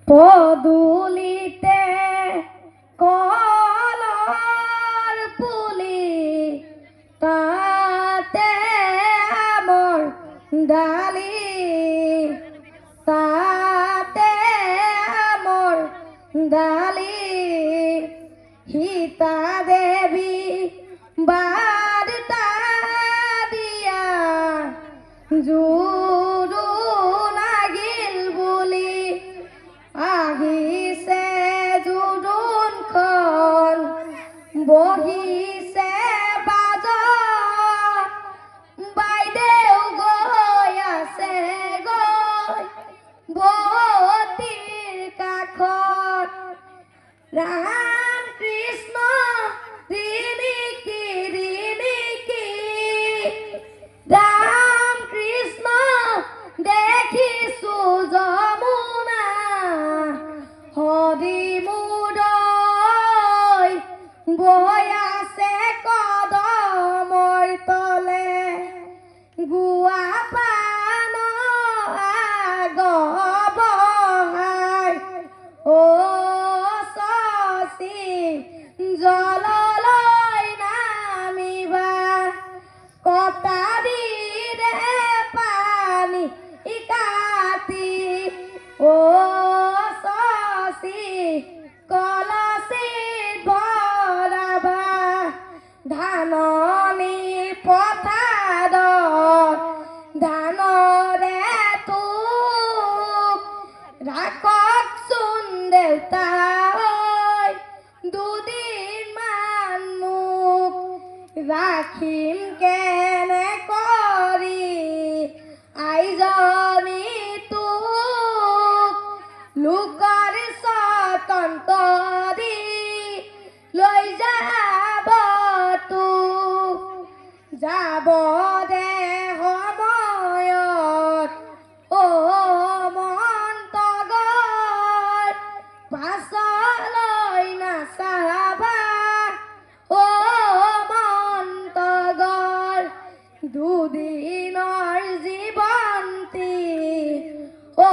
পদুলিতে কলাৰ পুলি তাতে আমাৰ ডালি তাতে আমাৰ ডালি সীতা দেবী বাৰ্তা দিয়া জোৰোণ আহিল বুলি আহিছে জোৰোণখন বহিছে বাজত বাইদেউ গৈ আছে গৈ বতীৰ কাষত ৰাম কৃষ্ণ ৰিণিকি ৰাম কৃষ্ণ দেখিছো যমুনা হৰি মূৰৈ বৈ আছে কদমৰ তলে গুৱা পাণ আগবঢ়াই অ শশী জললৈ নামিবা কটাৰীৰে পানী কাটি অ শশী কলচীত ভৰাবা ধাননি পথাৰত ধানৰে তোক ৰাখকচোন দেউতাই দুদিনমান মোক ৰাখিম কেনে কৰি আইজনী তোক লোকৰ স্বতন্ত্ৰ দি লৈ যাব তোক যাব দে সময়ত অ মন্তগৰ পাছলৈ নাচাবা অ মন্তগৰ দুদিনৰ জীৱন্তি অ